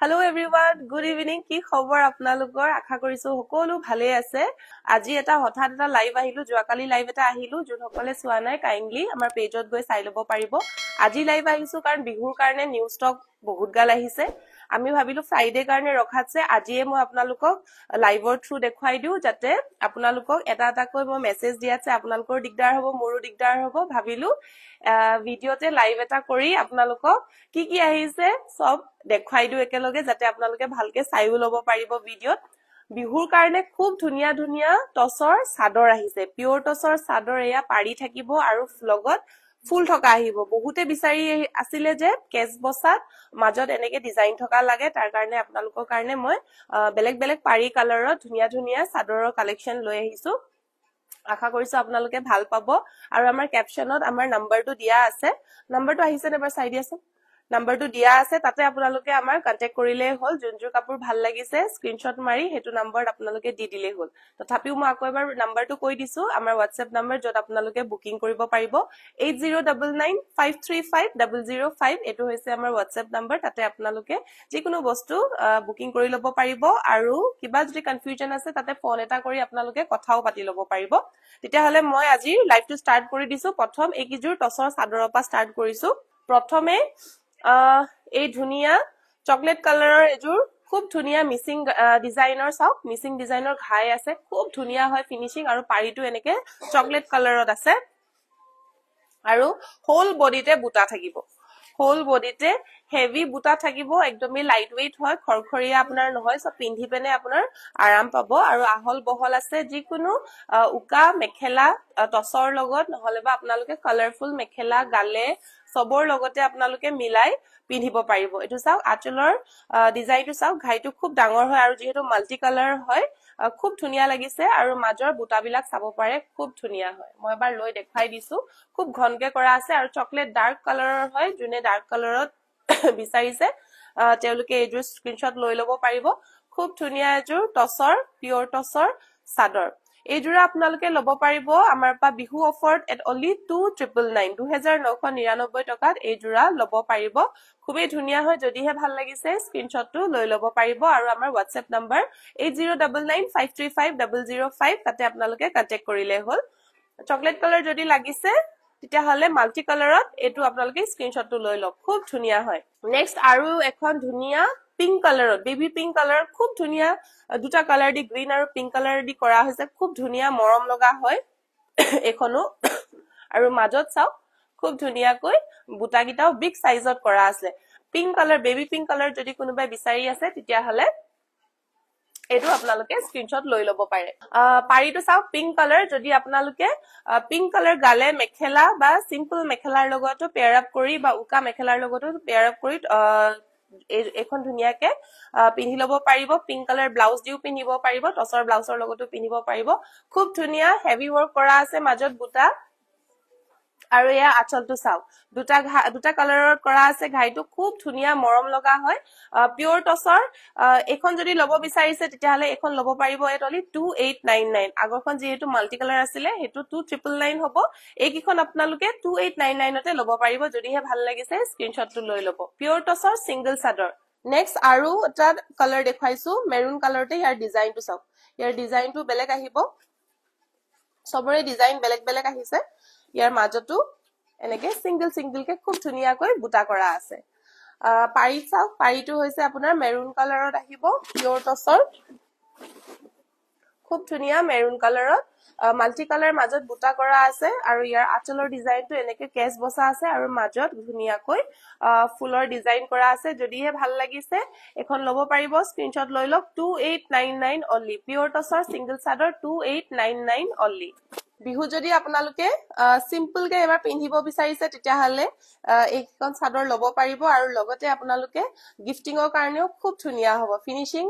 Hello everyone, good evening. কি খবৰ আপোনালোকৰ? আশা কৰিছো সকলো ভালে আছে। আজি এটা হঠাৎ এটা লাইভ আহিলো, যোৱাকালি লাইভ এটা আহিলো, যোনসকলে চোৱা নাই কাইন্ডলি আমাৰ পেজত গৈ চাই ল'ব পাৰিব। আজি লাইভ আহিছো কাৰণ বিহুৰ কাৰণে নিউ ষ্টক বহুত গাল আহিছে। আমি ভাবিলো ফ্ৰাইডে কাৰণে ৰখাতছে আজিয়ে মই আপোনালোকক লাইভৰ থ্ৰু দেখুৱাই দিও যাতে আপোনালোকক এটা এটাকৈ মই মেছেজ দিয়াছে আপোনালোকৰ দিগদাৰ হ'ব, মোৰো দিগদাৰ হ'ব। ভাবিলো ভিডিওতে লাইভ এটা কৰি আপোনালোকক কি আহিছে সব দেখুৱাই দিও একেলগে যাতে আপোনালোকে ভালকে চাইও ল'ব পাৰিব ভিডিওত। বিহুৰ কাৰণে খুব ধুনীয়া ধুনীয়া টছৰ চাদৰ আহিছে, পিওৰ টছৰ চাদৰ। এয়া পাৰি থাকিব আৰু লগত ফুল থকা আহিব। বহুতে বিচাৰি আছিলে যে কেছ বসাত মাজত এনেকে ডিজাইন থকা লাগে, তাৰ কাৰণে আপোনালোকৰ কাৰণে মই বেলেগ বেলেগ পাৰি কালাৰত ধুনীয়া ধুনীয়া চাদৰৰ কালেকশন লৈ আহিছো। আশা কৰিছো আপোনালোকে ভাল পাব। আৰু আমাৰ ক্যাপশনত আমাৰ নাম্বাৰটো দিয়া আছে, নাম্বাৰটো আহিছে নে এবাৰ চাই দিয়াচোন। নাম্বাৰটো দিয়া আছে, তাতে আপোনালোকে আমাৰ কন্টেক্ট কৰিলে হ'ল। যোনযোৰ কাপোৰ ভাল লাগিছে স্ক্ৰিনশ্বট মাৰি হেতু নাম্বাৰত আপোনালোকে দি দিলে হ'ল। তথাপিও মই আকৌ এবাৰ নাম্বাৰটো কৈ দিছো, আমাৰ WhatsApp নাম্বাৰ যত আপোনালোকে বুকিং কৰিব পাৰিব 8099535005। এটো হৈছে আমাৰ WhatsApp নাম্বাৰ, তাতে আপোনালোকে যিকোনো বস্তু বুকিং কৰি ল'ব পাৰিব। আৰু কিবা যদি কনফিউজন আছে তাতে ফোন এটা কৰি আপোনালোকে কথাও পাতি ল'ব পাৰিব। তেতিয়া হলে মই আজি লাইভটো ষ্টাৰ্ট কৰি দিছো। প্ৰথম এইকিজোৰ টছৰ চাদৰৰ পৰা ষ্টাৰ্ট কৰিছো। প্ৰথমে এই ধুনীয়া চকলেট কালাৰৰ এযোৰ খুব ধুনীয়া মিচিং ডিজাইনৰ চাওক, মিচিং ডিজাইনৰ ঘাই আছে, খুব ধুনীয়া হয় ফিনিশিং। আৰু পাৰিটো এনেকে চকলেট কালাৰত আছে আৰু হোল বডিতে বুটা থাকিব, হোল বডিতে হেভি বুটা থাকিব। একদমই লাইট ওয়েট হয়, খৰখৰীয়া আপোনাৰ নহয়, সব পিন্ধি পেনে আপোনাৰ আৰাম পাব। আৰু আহল বহল আছে, যিকোনো উকা মেখেলা টছৰ লগত নহলে বা আপোনালোকে কালাৰফুল মেখেলা গালে সবৰ লগতে আপোনালোকে মিলাই পিন্ধিব পাৰিব। এটো চাওক আঁচলৰ ডিজাইনটো চাওক, ঘাইটো খুব ডাঙৰ হয় আৰু যিহেতু মাল্টি কালাৰ হয় খুব ধুনীয়া লাগিছে। আৰু মাজৰ বুটাবিলাক চাব পাৰে, খুব ধুনীয়া হয়। মই এবাৰ লৈ দেখাই দিছো, খুব ঘনকে কৰা আছে আৰু চকলেট ডাৰ্ক কালাৰৰ হয়। যোনে ডাৰ্ক কালাৰত বিচাৰিছে তেওঁলোকে এইযোৰ স্ক্ৰিনশ্বট লৈ ল'ব পাৰিব। খুব ধুনীয়া এযোৰ টছৰ, পিওৰ টছৰ চাদৰ। এইযোৰা আপোনালোকে ল'ব পাৰিব আমাৰ পৰা বিহু অফাৰত এট অনলি 2999 2999 টকাত এইযোৰা ল'ব পাৰিব। খুবেই ধুনীয়া হয়, যদিহে ভাল লাগিছে স্ক্ৰিনশ্বটটো লৈ ল'ব পাৰিব। আৰু আমাৰ WhatsApp নাম্বাৰ 8099535005, তাতে আপোনালোকে কন্টেক্ট কৰিলে হ'ল। চকলেট কালাৰ যদি লাগিছে তেতিয়া হলে মাল্টি কালাৰত এইটো আপোনালোকে স্ক্ৰিনশ্বটটো লৈ লওক, খুব ধুনীয়া হয়। নেক্সট আৰু এখন ধুনীয়া পিংক কালাৰত, বেবি পিংক কালাৰ, খুব ধুনীয়া দুটা কালাৰ দি গ্ৰীন আৰু পিংক কালাৰ দি কৰা হৈছে, খুব ধুনীয়া মৰম লগা হয় এখনো। আৰু মাজত চাওক খুব ধুনীয়াকৈ বুটাকিটাও বিগ সাইজত কৰা আছে। Pink colour, baby pink colour যদি কোনোবাই বিচাৰি আছে তেতিয়া হলে এইটো আপোনালোকে স্ক্ৰিনশ্বট লৈ ল'ব পাৰে। পাৰিটো চাওক পিংক কালাৰ, যদি আপোনালোকে পিংক কালাৰ গালে মেখেলা বা সিম্পল মেখেলাৰ লগতো পেয়াৰ আপ কৰি বা উকা মেখেলাৰ লগতো পেয়াৰ আপ কৰি এখন ধুনীয়াকে পিন্ধি ল'ব পাৰিব। পিংক কালাৰ ব্লাউজ দিও পিন্ধিব পাৰিব, টছৰ ব্লাউজৰ লগতো পিন্ধিব পাৰিব। খুব ধুনীয়া হেভি ৱৰ্ক কৰা আছে মাজত বুটা। আৰু এয়া আঁচলটো চাওক, দুটা কালাৰত কৰা আছে, ঘাইটো খুব ধুনীয়া মৰম লগা হয়। পিওৰ টছৰ এখন যদি ল'ব বিচাৰিছে তেতিয়াহলে এখন ল'ব পাৰিব এট অনলি 2899। আগৰখন যিহেতু মাল্টি কালাৰ আছিলে সেইটো 2999 হ'ব। এইকেইখন আপোনালোকে 2899তে ল'ব পাৰিব। যদিহে ভাল লাগিছে স্ক্ৰিনশ্বটটো লৈ ল'ব। পিওৰ টছৰ সিংগল চাদৰ। নেক্সট আৰু এটা কালাৰ দেখুৱাইছো মেৰুন কালাৰতে। ইয়াৰ ডিজাইনটো চাওক, ইয়াৰ ডিজাইনটো বেলেগ আহিব, সবৰে ডিজাইন বেলেগ বেলেগ আহিছে। ইয়াৰ মাজতো এনেকে সিংগল কে খুব ধুনীয়াকৈ বুটা কৰা আছে। পাৰি চাওক, পাৰিটো হৈছে আপোনাৰ মেৰুন কালাৰত আহিব, পিওৰ টছৰ, খুব ধুনীয়া মেৰুন কালাৰত মাল্টি কালাৰ মাজত বুটা কৰা আছে। আৰু ইয়াৰ আঁচলৰ ডিজাইনটো এনেকে কেছ বসা আছে আৰু মাজত ধুনীয়াকৈ ফুলৰ ডিজাইন কৰা আছে। যদিহে ভাল লাগিছে এখন ল'ব পাৰিব, স্ক্ৰিনশ্বট লৈ লওক। 2899 অনলি, পিওৰ টছৰ সিংগল চাদৰ 2899 অনলি। বিহু যদি আপোনালোকে সিম্পল কে এবাৰ পিন্ধিব বিচাৰিছে তেতিয়াহলে এইখন চাদৰ ল'ব পাৰিব। আৰু লগতে আপোনালোকে গিফটিঙৰ কাৰণেও খুব ধুনীয়া হ'ব ফিনিশিং।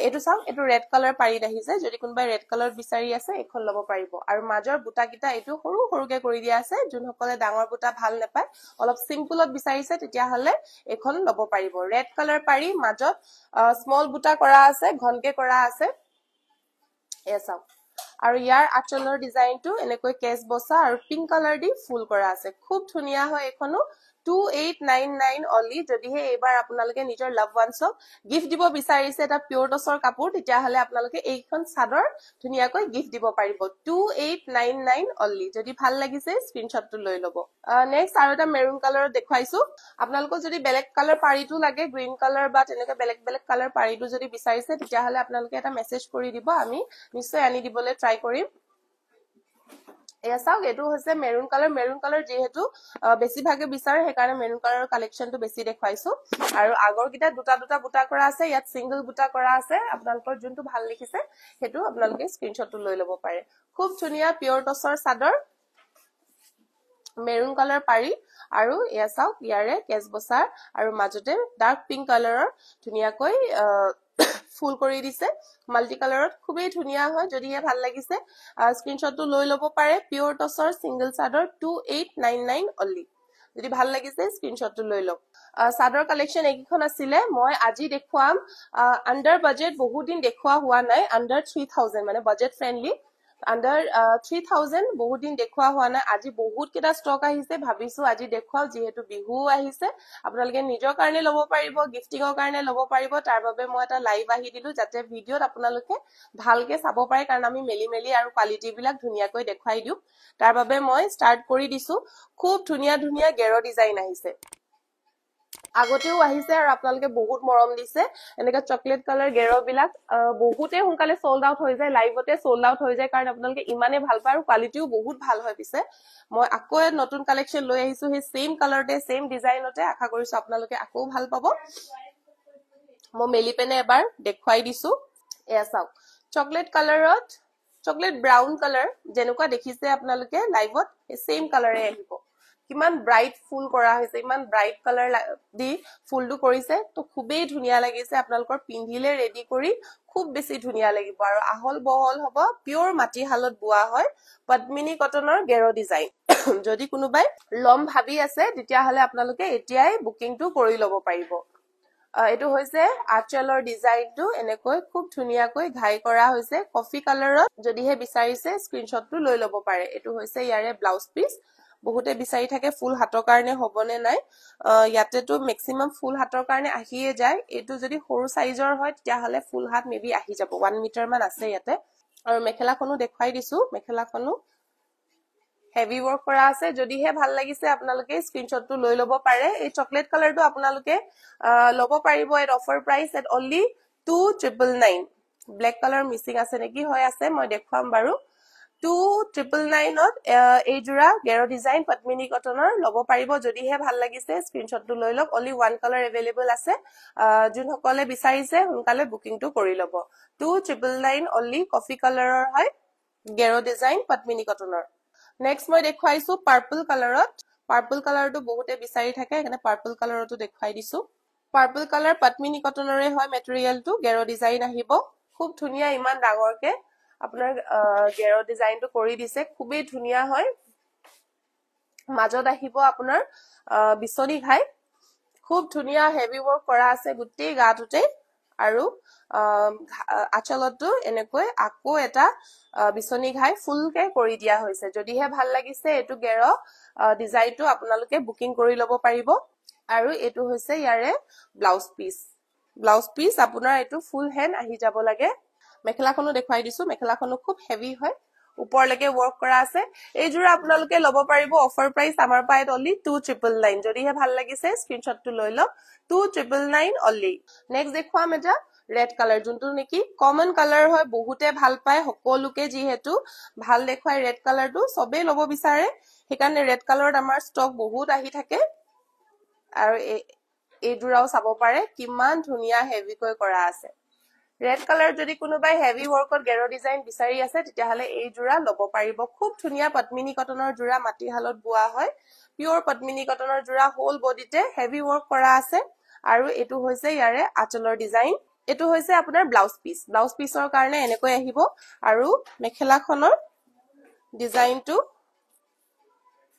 এইটো চাওক, এইটো ৰেড কালাৰ পাৰিত আহিছে, যদি কোনোবাই ৰেড কালাৰ বিচাৰি আছে এইখন ল'ব পাৰিব। আৰু মাজৰ বুটাকিটা এইটো সৰু সৰুকে কৰি দিয়া আছে, যোনসকলে ডাঙৰ বুটা ভাল নাপায় অলপ সিম্পলত বিচাৰিছে তেতিয়াহলে এইখন ল'ব পাৰিব। ৰেড কালাৰ পাৰি, মাজত স্মল বুটা কৰা আছে, ঘনকে কৰা আছে। এয়া চাওক, আৰু ইয়াৰ আঁচলৰ ডিজাইনটো এনেকৈ কেছ বসা আৰু পিংক কালাৰ দি ফুল কৰা আছে, খুব ধুনীয়া হয়। এইখনো 2899 only যদিহে এবাৰ আপোনালোকে নিজৰ লাভ ওয়ান্সক গিফট দিব বিচাৰিছে এটা পিওৰ টছৰ কাপোৰ তেতিয়া হলে আপোনালোকে এইখন চাদৰ ধুনিয়াকৈ গিফট দিব পাৰিব 2899 only যদি ভাল লাগিছে স্ক্ৰিনশ্বটটো লৈ লব নেক্সট আৰু এটা মেৰুন কালাৰত দেখুৱাইছো আপোনালোকক যদি বেলেগ কালাৰ পাৰিটো লাগে গ্ৰীন কালাৰ বা তেনেকৈ বেলেগ বেলেগ কালাৰ পাৰিটো যদি বিচাৰিছে তেতিয়া হলে আপোনালোকে এটা মেসেজ কৰি দিব আমি নিশ্চয় আনি দিবলৈ ট্ৰাই কৰিম এয়া চাওক এটো হৈছে মেৰুন কালাৰ যেহেতু বেছি ভাগে বিচাৰে সেই কাৰণে মেৰুন কালাৰৰ কালেকশনটো বেছি দেখাইছো আৰু আগৰ কিটা দুটা বুটা কৰা আছে ইয়াত সিঙ্গল বুটা কৰা আছে আপোনালোকৰ যোনটো ভাল লিখিছে হেতু আপোনালোকে স্ক্ৰিনশ্বটটো লৈ লব পাৰে খুব ধুনিয়া পিওৰ টছৰ চাদৰ মেৰুন কালাৰ পাৰি আৰু এয়া চাওক ইয়াৰে কেজ বসাৰ আৰু মাজতে ডাৰ্ক পিংক কালাৰৰ ধুনিয়াকৈ ফুল কৰি দিছে মাল্টি কালাৰত খুবেই ধুনিয়া হয় যদিহে ভাল লাগিছে স্ক্ৰিনশ্বটটো লৈ লব পাৰে পিওৰ টছৰ সিঙ্গল চাদৰ 2899 only যদি ভাল লাগিছে স্ক্ৰিনশ্বটটো লৈ লওক চাদৰ কালেকশন একিখন আছিলে মই আজি দেখুৱাম আন্ডাৰ বাজেট বহুত দিন দেখুৱা হোৱা নাই আন্ডাৰ 3000 মানে বাজেট ফ্ৰেন্ডলি আন্ডাৰ 3000 বহুত দিন দেখুৱা হোৱা নাই আজি বহুত কেটা ষ্টক আহিছে ভাবিছো আজি দেখুৱাও যেহেতু বিহু আহিছে আপোনালোকে নিজৰ কাৰণে লব পাৰিব গিফটিংৰ কাৰণে লব পাৰিব তাৰ বাবে মই এটা লাইভ আহি দিলো যাতে ভিডিওত আপোনালোকে ভালকে চাব পাৰে কাৰণ আমি মেলি আৰু কোৱালিটি বিলাক ধুনিয়াকৈ দেখাই দিও তাৰ বাবে মই স্টাৰ্ট কৰি দিছো খুব ধুনিয়া গেৰো ডিজাইন আহিছে আগতেও আহিছে আৰু আপোনালোকে বহুত মৰম দিছে এনেকা চকলেট কালাৰ গেৰো বিলাক বহুতে হুনকালে সোল্ড আউট হৈ যায় লাইভতে সোল্ড আউট হৈ যায় কাৰণ আপোনালোকে ইমানে ভাল পায় আৰু কোৱালিটিও বহুত ভাল হয় পিছে মই আকৌ নতুন কালেকশন লৈ আহিছো হে সেম কালাৰতে সেম ডিজাইনতে আশা কৰিছো আপোনালোকে আকৌ ভাল পাব মই মেলি পেনে এবাৰ দেখুৱাই দিছো এয়া চাওক চকলেট কালাৰত চকলেট ব্ৰাউন কালাৰ যেনেকুৱা দেখিছে আপোনালোকে লাইভত সেম কালাৰে আহিব কিমান ব্ৰাইট ফুল কৰা হৈছে ইমান ব্ৰাইট কালাৰ দি ফুলটো কৰিছে তো খুবেই ধুনিয়া লাগিছে আপোনালোকৰ পিন্ধিলে ৰেডি কৰি খুব বেছি ধুনিয়া লাগিব আৰু আহল বহল হ'ব পিওৰ মাটি হালত বুৱা হয় পদ্মিনী কটনৰ গেৰো ডিজাইন যদি কোনোবাই লম ভাবি আছে তেতিয়া হলে আপোনালোকে এতিয়াই বুকিংটো কৰি লব পাৰিব এটো হৈছে আঁচলৰ ডিজাইনটো এনেকৈ খুব ধুনিয়াকৈ ঘাই কৰা হৈছে কফি কালাৰত যদিহে বিচাৰিছে স্ক্ৰিনশ্বটটো লৈ লব পাৰে এটো হৈছে ইয়াৰে ব্লাউজ পিস বহুতে বিচাৰি থাকে ফুল হাতৰ কাৰণে হবনে নাই ইয়াতেটো ম্যাক্সিমাম ফুল হাতৰ কাৰণে আহিয়ে যায় এটো যদি সৰু সাইজৰ হয় তেতিয়া হলে ফুল হাত মেবি আহি যাব 1 মিটাৰ মান আছে ইয়াতে আৰু মেখেলাখনো দেখাই দিছো মেখেলাখনো হেভি ওয়াৰ্ক কৰা আছে যদিহে ভাল লাগিছে আপোনালোকে স্ক্ৰিনশ্বটটো লৈ লব পাৰে এই চকলেট কালাৰটো আপোনালোকে লব পাৰিব at offer price at only 2999 black colour missing আছে নেকি হয় আছে মই দেখুৱাম বাৰু 2999 ত এই জোৰা গেৰো ডিজাইন পদ্মিনী কটনৰ লব পাৰিব যদিহে ভাল লাগিছে স্ক্ৰিনশ্বটটো লৈ লওক only one color available আছে যোন সকলে বিচাৰিছে হুনকালে বুকিংটো কৰি লব 2999 only কফি কালাৰৰ হয় গেৰো ডিজাইন পদ্মিনী কটনৰ নেক্সট মই দেখুৱাইছো পাৰ্পল কালাৰত পাৰ্পল কালাৰটো বহুতে বিচাৰি থাকে এখানে পাৰ্পল কালাৰটো দেখুৱাই দিছো পাৰ্পল কালাৰ পদ্মিনী কটনৰে হয় মেটেৰিয়েলটো গেৰো ডিজাইন আহিব খুব ধুনিয়া ইমান ডাঙৰকে আপোনাৰ গেৰো ডিজাইনটো কৰি দিছে খুবেই ধুনিয়া হয় মাজত আহিব আপোনাৰ বিছনি ঘাই খুব ধুনিয়া হেভি ওয়াৰ্ক কৰা আছে গুটেই গাটোতে আৰু আচলতো এনেকৈ আকৌ এটা বিছনি ঘাই ফুলকে কৰি দিয়া হৈছে যদিহে ভাল লাগিছে এটো গেৰো ডিজাইনটো আপোনালোকে বুকিং কৰি লব পাৰিব আৰু এটো হৈছে ইয়াৰে ব্লাউজ পিস আপোনাৰ এটো ফুল হেণ্ড আহি যাব লাগে মেখেলাখনো দেখুৱাই দিছো মেখেলাখনো খুব হেভি হয় উপৰলৈকে ওয়াৰ্ক কৰা আছে এই জোৰা আপোনালোকে লব পাৰিব অফাৰ প্ৰাইস আমাৰ পাইত only 2999 যদিহে ভাল লাগিছে স্ক্ৰিনশ্বটটো লৈ লওক 2999 only নেক্সট দেখুৱাম এটা ৰেড কালাৰ যোনটো নেকি কমন কালাৰ হয় বহুতে ভাল পায় সকলোকে যেহেতু ভাল দেখুৱাই ৰেড কালাৰটো সবে লব বিচাৰে হেকাৰণে ৰেড কালাৰত আমাৰ ষ্টক বহুত আহি থাকে আৰু এই জোৰাও চাব পাৰে কিমান ধুনিয়া হেভিকৈ কৰা আছে ৰেড কালাৰ যদি কোনোবাই হেভি ওয়াৰ্কত গেৰো ডিজাইন বিচাৰি আছে তেতিয়া হলে এই জোৰা লব পাৰিব খুব ধুনিয়া পদ্মিনী কটনৰ জোৰা মাটি হালত বুৱা হয় পিওৰ পদ্মিনী কটনৰ জোৰা হোল বডিতে হেভি ওয়াৰ্ক কৰা আছে আৰু এটো হৈছে ইয়াৰে আঁচলৰ ডিজাইন এটো হৈছে আপোনাৰ ব্লাউজ পিসৰ কাৰণে এনেকৈ আহিব আৰু মেখেলাখনৰ ডিজাইনটো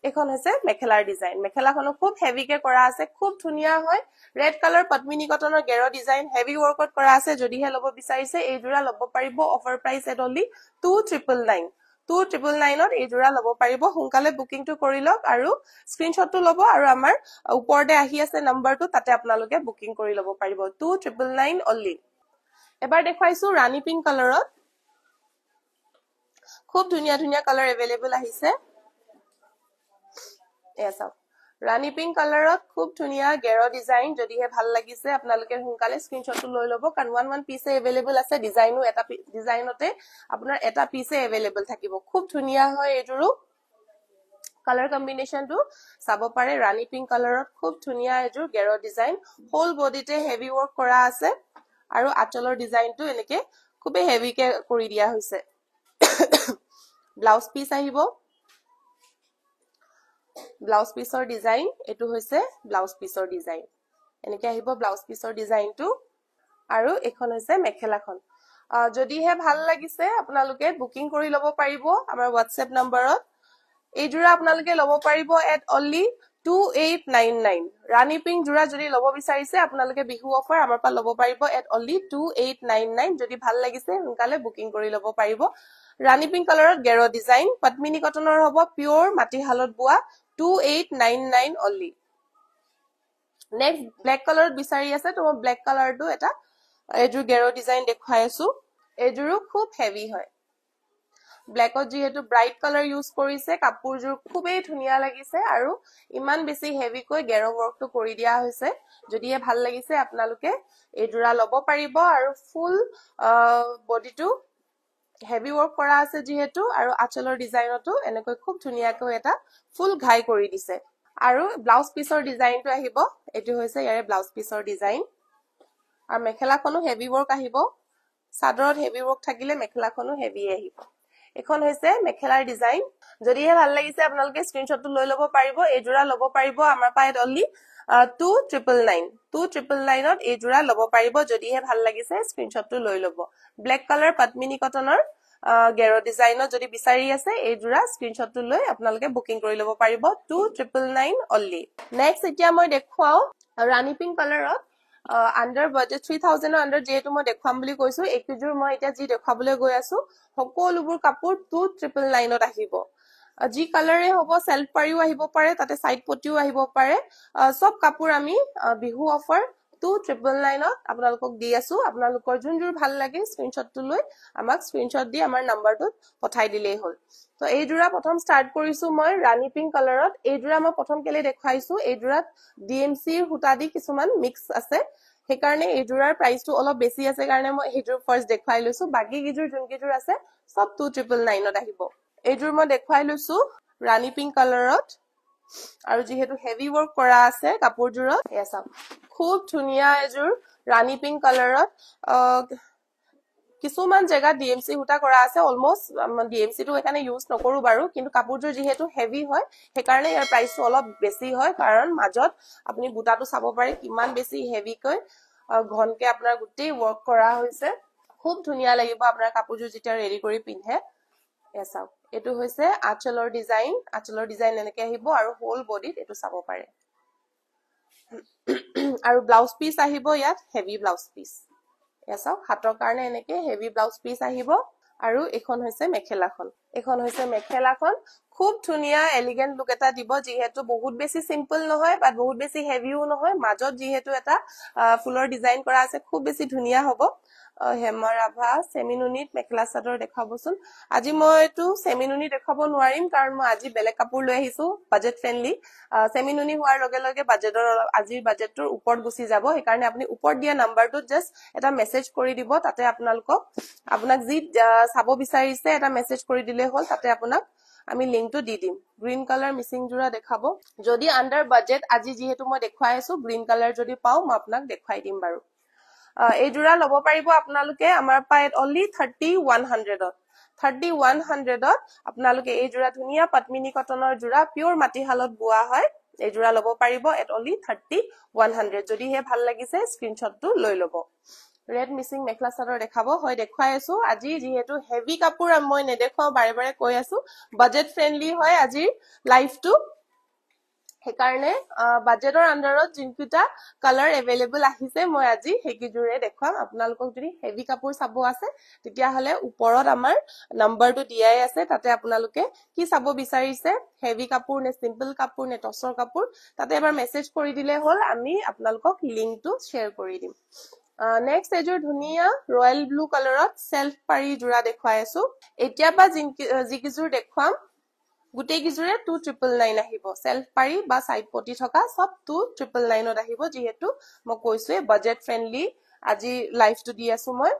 এখন হৈছে মেখেলাৰ ডিজাইন মেখেলাখনো খুব হেভিকে কৰা আছে খুব ধুনিয়া হয় ৰেড কালাৰ পদ্মিনী কটনৰ গেৰো ডিজাইন হেভি ওয়াৰ্কত কৰা আছে যদিহে লব বিচাৰিছে এই জোৰা লব পাৰিব অফাৰ প্ৰাইস এট only 2999 2999 এই জোৰা লব পাৰিব হুনকালে বুকিংটো কৰি লওক আৰু স্ক্ৰিনশ্বটটো লব আৰু আমাৰ ওপৰতে আহি আছে নাম্বাৰটো তাতে আপোনালোকে বুকিং কৰি লব পাৰিব 2999 অনলি এবাৰ দেখাইছো ৰাণী পিংক কালাৰত খুব ধুনিয়া ধুনিয়া কালাৰ अवेलेबल আহিছে এসব ৰাণী পিংক কালাৰত খুব ধুনিয়া গেৰ ডিজাইন যদিহে ভাল লাগিছে আপোনালোকে হুনকালে স্ক্ৰিনশ্বটটো লৈ লব কাৰণ 1 পিছে अवेलेबल আছে ডিজাইনো এটা ডিজাইনতে আপোনাৰ এটা পিছে अवेलेबल থাকিব খুব ধুনিয়া হয় এজুৰু কালাৰ কম্বিনেশনটো চাব পাৰে ৰাণী পিংক কালাৰত খুব ধুনিয়া এজুৰ গেৰ ডিজাইন হোল বডিতে হেভি ওয়াৰ্ক কৰা আছে আৰু আঁচলৰ ডিজাইনটো এনেকে খুবে হেভি কে কৰি দিয়া হৈছে ব্লাউজ পিস আহিব ব্লাউজ পিসৰ ডিজাইন এটো হৈছে ব্লাউজ পিসৰ ডিজাইন এনেকে আহিব ব্লাউজ পিসৰ ডিজাইনটো আৰু এখন হৈছে মেখেলাখন যদিহে ভাল লাগিছে আপোনালোকে বুকিং কৰি লব পাৰিব আমাৰ WhatsApp নম্বৰত এই জোৰা আপোনালোকে লব পাৰিব এট অনলি 2899 ৰাণী পিংক জোৰা যদি লব বিচাৰিছে আপোনালোকে বিহু অফাৰ আমাৰ পৰা লব পাৰিব এট অনলি 2899 যদি ভাল লাগিছে হুনকালে বুকিং কৰি লব পাৰিব ৰাণী পিংক কালাৰত গেৰ ডিজাইন পদ্মিনী কটনৰ হ'ব পিওৰ মাটি হালত বোৱা 2899 অনলি নেক্সট ব্ল্যাক কালাৰত বিচাৰি আছে তো ব্ল্যাক কালাৰটো এটা এজু গেৰ ডিজাইন দেখাই আছো এজুৰু খুব হেভি হয় ব্ল্যাকত যেহেতু ব্ৰাইট কালাৰ ইউজ কৰিছে কাপোৰজুৰ খুবেই ধুনিয়া লাগিছে আৰু ইমান বেছি হেভি কৈ গেৰ ওয়াৰ্কটো কৰি দিয়া হৈছে যদিহে ভাল লাগিছে আপোনালোকে এজুৰা লব পাৰিব আৰু ফুল বডিটো হেভি ওয়াৰ্ক কৰা আছে যেহেতু আৰু আঁচলৰ ডিজাইনটো এনেকৈ খুব ধুনিয়াকৈ এটা ফুল ঘাই কৰি দিছে আৰু ব্লাউজ পিসৰ ডিজাইনটো আহিব এটো হৈছে ইয়াৰে ব্লাউজ পিসৰ ডিজাইন আৰু মেখেলাখনো হেভি ওয়াৰ্ক আহিব সাদৰত হেভি ওয়াৰ্ক থাকিলে মেখেলাখনো হেভি আহিব এখন হৈছে মেখেলাৰ ডিজাইন যদিহে ভাল লাগিছে আপোনালোকে স্ক্ৰিনশ্বটটো লৈ লব পাৰিব এই জোৰা লব পাৰিব আমাৰ পায়ত অনলি 2999 ত এই জোৰা লব পাৰিব যদিহে ভাল লাগিছে স্ক্ৰিনশ্বটটো লৈ লব ব্ল্যাক কালাৰ পদ্মিনী কটনৰ গেৰ ডিজাইনত যদি বিচাৰি আছে এই জোৰা স্ক্ৰিনশ্বটটো লৈ আপোনালোকে বুকিং কৰি লব পাৰিব 2999 অনলি নেক্সট এতিয়া মই দেখুৱাও ৰাণী পিংক কালাৰত আন্ডাৰ বাজেট 3000 আন্ডাৰ যেহেতু মই দেখাম বুলি কৈছো একজোৰ মই এতিয়া যি দেখাবলৈ গৈ আছো সকলোবোৰ কাপোৰ 2999 ত আহিব যি কালাৰে হ'ব সেলফ পাৰিও আহিব পাৰে তাতে সাইড পটিও আহিব পাৰে সব কাপোৰ আমি বিহু অফাৰ 2999 ত আপোনালোকক দি আছো আপোনালোকৰ যোনজোৰ ভাল লাগে স্ক্ৰিনশ্বটটো লৈ আমাক স্ক্ৰিনশ্বট দি আমাৰ নাম্বাৰটোত পঠাই দিলেই হ'ল তো এই জোৰা প্ৰথম স্টাৰ্ট কৰিছো মই ৰাণী পিংক কালাৰত এই জোৰা মই প্ৰথম কেলে দেখাইছো এই জোৰাত ডিএমসি হুতা দি কিছুমান মিক্স আছে সেইকাৰণে এই জোৰাৰ প্ৰাইসটো অলপ বেছি আছে কাৰণে মই হেজুৰ ফাৰ্স্ট দেখাই লৈছো বাকি কিজুৰ যোনকিজুৰ আছে সব 2999 ত আহিব এইজুৰ মই দেখাই লৈছো ৰাণী পিংক কালাৰত আৰু যেহেতু হেভি ওয়াৰ্ক কৰা আছে কাপোৰজুৰত এসব খুব ধুনিয়া এজুৰ ৰাণী পিংক কালাৰত কিছুমান জায়গা ডিএমসি হুতা কৰা আছে অলমোস্ট ডিএমসি টো এখানে ইউজ নকৰো বাৰু কিন্তু কাপোৰজুৰ যেহেতু হেভি হয় সেইকাৰণে ইয়াৰ প্ৰাইসটো অলপ বেছি হয় কাৰণ মাজত আপুনি বুটাটো চাব পাৰে কিমান বেছি হেভি কৈ ঘনকে আপোনাৰ গুটেই ওয়াৰ্ক কৰা হৈছে খুব ধুনিয়া লাগিব আপোনাৰ কাপোৰজুৰ যেতিয়া ৰেডি কৰি পিন্ধে এসব এটো হৈছে আঁচলৰ ডিজাইন এনেকে আহিব আৰু হোল বডিত এটো চাব পাৰে আৰু ব্লাউজ পিস আহিব ইয়াত হেভি ব্লাউজ পিস এসব হাতৰ কাৰণে এনেকে হেভি ব্লাউজ পিস আহিব আৰু এখন হৈছে মেখেলাখন খুব ধুনিয়া এলিগেন্ট লুক এটা দিব যেহেতু বহুত বেছি সিম্পল নহয় বাট বহুত বেছি হেভিও নহয় মাজত যেহেতু এটা ফুলৰ ডিজাইন কৰা আছে খুব বেছি ধুনিয়া হ'ব হেমাৰ আভা সেমিনুনিত মেখেলা চাদৰ দেখাবচোন আজি মই এটো সেমিনুনি দেখাব নোৱাৰিম কাৰণ মই আজি বেলেগ কাপোৰ লৈ আহিছো বাজেট ফ্ৰেন্ডলি সেমিনুনি হোৱাৰ লগে লগে বাজেটৰ আজি বাজেটৰ ওপৰত গুছি যাব সেইকাৰণে আপুনি ওপৰত দিয়া নাম্বাৰটো জাস্ট এটা মেসেজ কৰি দিব তাতে আপোনাক যি চাব বিচাৰিছে এটা মেসেজ কৰি দিলে হ'ল তাতে আপোনাক আমি লিংকটো দি দিম গ্ৰীন কালাৰ মিসিং জোৰা দেখাব যদি আন্ডাৰ বাজেট আজি যেহেতু মই দেখাই আছো গ্ৰীন কালাৰ যদি পাও মই আপোনাক দেখাই দিম বাৰু এই জোৰা লব পাৰিব আপোনালোকে আমাৰ পায়ত অনলি 3100 ত 3100 ত আপোনালোকে এই জোৰা ধুনিয়া পদ্মিনী কটনৰ জোৰা পিওৰ মাটি হালত বোৱা হয় এই জোৰা লব পাৰিব এট অনলি 3100 যদি হে ভাল লাগিছে স্ক্ৰিনশ্বটটো লৈ লব ৰেড মিসিং মেখলা চাদৰ দেখাব হয় দেখাই আছো আজি যেহেতু হেভি কাপোৰ মই নেদেখাও বাৰে বাৰে কৈ আছো বাজেট ফ্ৰেন্ডলি হয় আজি লাইভটো সেইকাৰণে বাজেটৰ আন্ডাৰত যিনকিটা কালাৰ এভেইলেবল আহিছে মই আজি হেকিজুৰে দেখুৱাম আপোনালোকক যদি হেভি কাপোৰ চাব আছে তেতিয়া হলে ওপৰত আমাৰ নম্বৰটো দিয়াই আছে তাতে আপোনালোকে কি চাব বিচাৰিছে হেভি কাপোৰ নে সিম্পল কাপোৰ নে টছৰ কাপোৰ তাতে এবাৰ মেসেজ কৰি দিলে হল আমি আপোনালোকক লিংকটো শেয়াৰ কৰি দিম নেক্সট এজৰ ধুনিয়া ৰয়েল ব্লু কালাৰত সেলফ পাৰি জোৰা দেখুৱাই আছো এতিয়া পা জিকিজুৰ দেখুৱাম গুটেই কিজুৰে 2999 আহিব সেলফ পাৰি বা সাইড পটি থকা সব 2999 ত আহিব যেহেতু মই কৈছো বাজেট ফ্ৰেন্ডলি আজি লাইভটো দি আছো মই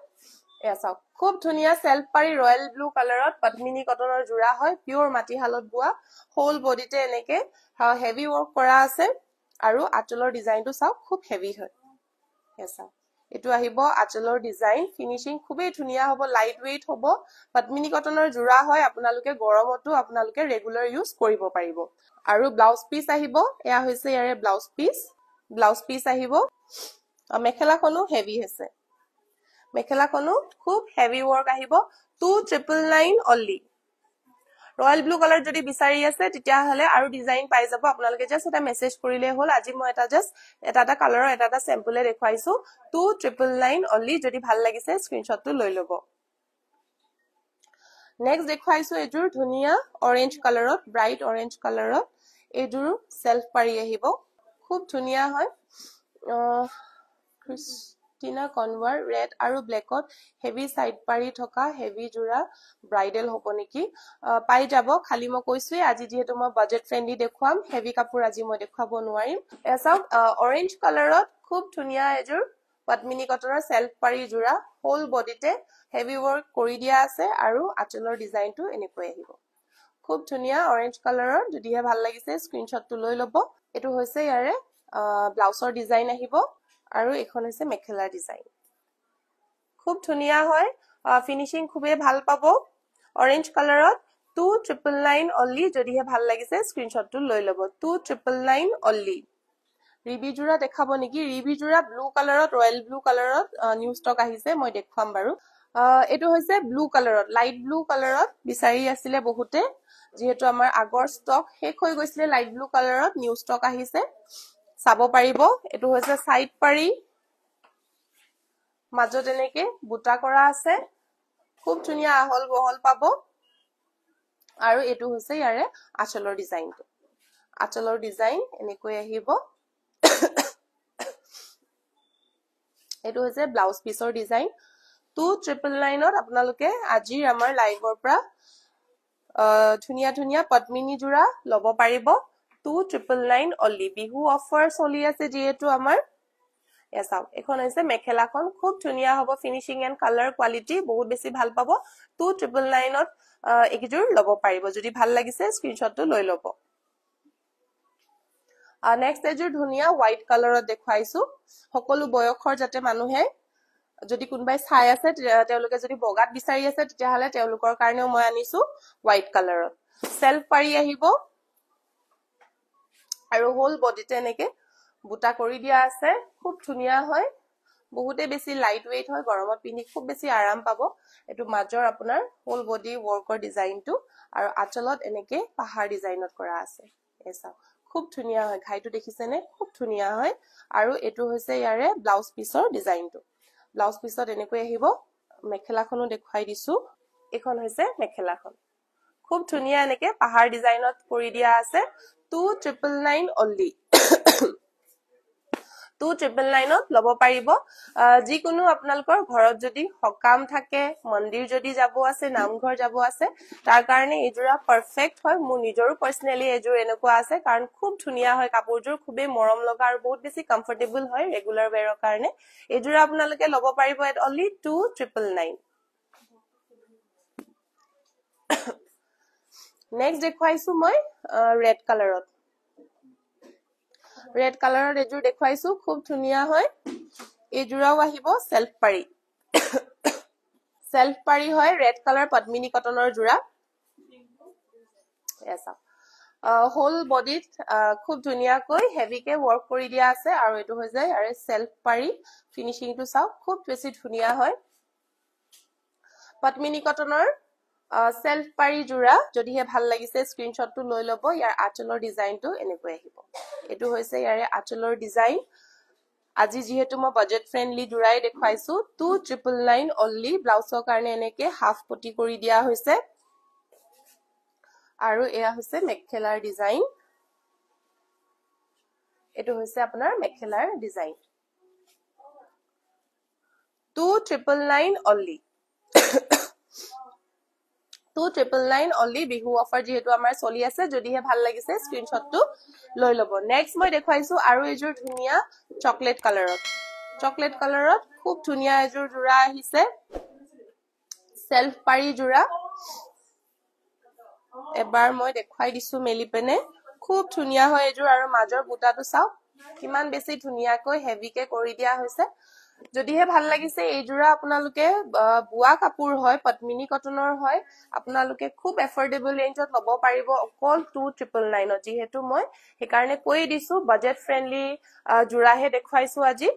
এসা খুব ধুনিয়া সেলফ পাৰি ৰয়েল ব্লু কালাৰত পদ্মিনী কটনৰ জোৰা হয় পিওৰ মাটি হালত বুৱা হোল বডিতে এনেকে হেভি ওয়াৰ্ক কৰা আছে আৰু আঁচলৰ ডিজাইনটো চাও খুব হেভি হয় এসা এটো আহিব আঁচলৰ ডিজাইন ফিনিশিং খুবেই ধুনিয়া হ'ব লাইট ওয়েট হ'ব পদ্মিনী কটনৰ জোৰা হয় আপোনালোকে গৰমতো আপোনালোকে ৰেগুলাৰ ইউজ কৰিব পাৰিব আৰু ব্লাউজ পিস আহিব এয়া হৈছে ইয়াৰে ব্লাউজ পিস আহিব মেখেলাখনো হেভি আছে মেখেলাখনো খুব হেভি ওয়াৰ্ক আহিব 2999 অনলি ৰয়েল ব্লু কালাৰ যদি বিচাৰি আছে তেতিয়া হলে আৰু ডিজাইন পাই যাব আপোনালোকে জাস্ট এটা মেসেজ কৰিলে হল আজি মই এটা জাস্ট এটা কালাৰৰ এটা স্যাম্পলে দেখাইছো 2999 অনলি যদি ভাল লাগিছে স্ক্ৰিনশ্বটটো লৈ লব নেক্সট দেখাইছো এজুৰ ধুনিয়া অৰেঞ্জ কালাৰত ব্ৰাইট অৰেঞ্জ কালাৰত এজুৰ সেলফ পাৰি আহিব খুব ধুনিয়া হয় ক্ৰিষ্টিনা কনভাৰ ৰেড আৰু ব্ল্যাকত হেভি সাইড পাৰি থকা হেভি জোৰা ব্ৰাইডেল হ'ব নেকি পাই যাব খালি মই কৈছো আজি যেহেতু মই বাজেট ফ্ৰেন্ডলি দেখুৱাম হেভি কাপোৰ আজি মই দেখুৱাব নোৱাৰিম এসা অৰেঞ্জ কালাৰত খুব ধুনিয়া এজুৰ পদ্মিনী কটনৰ সেলফ পাৰি জোৰা হোল বডিতে হেভি ওয়াৰ্ক কৰি দিয়া আছে আৰু আঁচলৰ ডিজাইনটো এনেকৈ আহিব খুব ধুনিয়া অৰেঞ্জ কালাৰৰ যদিহে ভাল লাগিছে স্ক্ৰিনশ্বটটো লৈ লব এটো হৈছে ইয়াৰে ব্লাউজৰ ডিজাইন আহিব আৰু এখন হৈছে মেখেলা ডিজাইন খুব ধুনিয়া হয় ফিনিশিং খুবে ভাল পাব অৰেঞ্জ কালাৰত 2999 অনলি যদিহে ভাল লাগিছে স্ক্ৰিনশ্বটটো লৈ লব 2999 অনলি ৰিবি জোৰা দেখাব নেকি ৰিবি জোৰা ব্লু কালাৰত ৰয়েল ব্লু কালাৰত নিউ ষ্টক আহিছে মই দেখুৱাম বাৰু এটো হৈছে ব্লু কালাৰত লাইট ব্লু কালাৰত বিচাৰি আছিলে বহুতে যেহেতু আমাৰ আগৰ ষ্টক শেষ হৈ গৈছিলে লাইট ব্লু কালাৰত নিউ ষ্টক আহিছে চাব পাৰিব এটো হৈছে সাইড পাৰি মাজত এনেকে বুটা কৰা আছে খুব ধুনিয়া আহল বহল পাব আৰু এটো হৈছে ইয়াৰে আঁচলৰ ডিজাইন এনেকৈ আহিব এটো হৈছে ব্লাউজ পিসৰ ডিজাইন 2999 ত আপোনালোকে আজিৰ আমাৰ লাইভৰ পৰা ধুনিয়া পদ্মিনী জোৰা লব পাৰিব 2999 অনলি বিহু অফাৰ চলি আছে যেহেতু আমাৰ এসাও এখন হৈছে মেখেলাখন খুব ধুনিয়া হ'ব ফিনিশিং এন্ড কালাৰ কোৱালিটি বহুত বেছি ভাল পাব 2999 ত একিজুৰ লব পাৰিব যদি ভাল লাগিছে স্ক্ৰিনশ্বটটো লৈ লব নেক্সট এজুৰ ধুনিয়া হোৱাইট কালাৰত দেখাইছো সকলো বয়সৰ যাতে মানুহে যদি কোনবাই চাই আছে তেওঁলোকে যদি বগাত বিচাৰি আছে তেতিয়া হলে তেওঁলোকৰ কাৰণেও মই আনিছো হোৱাইট কালাৰত সেলফ পাৰি আহিব আৰু হোল বডিতে এনেকে বুটা কৰি দিয়া আছে খুব ধুনিয়া হয় বহুতে বেছি লাইট ওয়েট হয় গৰমত পিন্ধি খুব বেছি আৰাম পাব এটো মাজৰ আপোনাৰ হোল বডি ওয়াৰ্কৰ ডিজাইনটো আৰু আঁচলত এনেকে পাহাৰ ডিজাইনত কৰা আছে এসা খুব ধুনিয়া হয় ঘাইটো দেখিছেনে খুব ধুনিয়া হয় আৰু এটো হৈছে ইয়াৰে ব্লাউজ পিসৰ ডিজাইনটো ব্লাউজ পিসত এনেকৈ আহিব মেখেলাখনো দেখুৱাই দিছো এখন হৈছে মেখেলাখন খুব ধুনিয়া এনেকে পাহাৰ ডিজাইনত কৰি দিয়া আছে 2999 অনলি 2999 ত লব পাৰিব যিকোনো আপোনালোকৰ ঘৰত যদি হকাম থাকে মন্দিৰ যদি যাব আছে নামঘৰ যাব আছে তাৰ কাৰণে এজোৰা পাৰফেক্ট হয় মোৰ নিজৰো পাৰ্সোনালি এজোৰ এনেকুৱা আছে কাৰণ খুব ধুনিয়া হয় কাপোৰজোৰ খুবে মৰম লগা আৰু বহুত বেছি কমফৰ্টেবল হয় ৰেগুলাৰ ওয়্যাৰৰ কাৰণে এজোৰা আপোনালোকে লব পাৰিব এট অনলি 2999 নেক্সট দেখুৱাইছো মই ৰেড কালাৰত ৰেড কালাৰত এজুৰ দেখুৱাইছো খুব ধুনিয়া হয় এজুৰাও আহিব সেলফ পাৰি হয় ৰেড কালাৰ পদ্মিনী কটনৰ জোৰা এসা হোল বডিত খুব ধুনিয়াকৈ হেভিকে ওয়াৰ্ক কৰি দিয়া আছে আৰু এটো হৈ যায় আৰু সেলফ পাৰি ফিনিশিংটো চাও খুব বেছি ধুনিয়া হয় পদ্মিনী কটনৰ সেলফ পাৰি জোৰা যদিহে ভাল লাগিছে স্ক্ৰিনশ্বটটো লৈ ল'ব ইয়াৰ আঁচলৰ ডিজাইনটো এনেকৈ আহিব এটো হৈছে ইয়াৰে আঁচলৰ ডিজাইন আজি যেহেতু মই বাজেট ফ্ৰেন্ডলি জোৰাই দেখাইছো 2999 অনলি ব্লাউজৰ কাৰণে এনেকে হাফ পটি কৰি দিয়া হৈছে আৰু এয়া হৈছে মেখেলাৰ ডিজাইন এটো হৈছে আপোনাৰ মেখেলাৰ design 2999 only 2999 only Bihu offer যেহেতু আমাৰ চলি আছে যদিহে ভাল লাগিছে স্ক্ৰিনশ্বটটো লৈ ল'ব নেক্সট মই দেখাইছো আৰু এজোৰ ধুনিয়া চকলেট কালাৰত খুব ধুনিয়া এজোৰ জোৰা আহিছে সেলফ পাৰি জোৰা এবাৰ মই দেখাই দিছো মেলি পেনে খুব ধুনিয়া হয় এজোৰ আৰু মাজৰ বুটাটো চাও কিমান বেছি ধুনিয়াকৈ হেভিকে কৰি দিয়া হৈছে যদিহে ভাল লাগিছে এই জোৰা আপোনালোকে বুৱা কাপোৰ হয় পদ্মিনী কটনৰ হয় আপোনালোকে খুব এফৰ্ডেবল ৰেঞ্জত ল'ব পাৰিব অকল 2999 যেহেতু মই সেই কাৰণে কৈ দিছো বাজেট ফ্ৰেন্ডলি জোৰাহে দেখাইছো আজি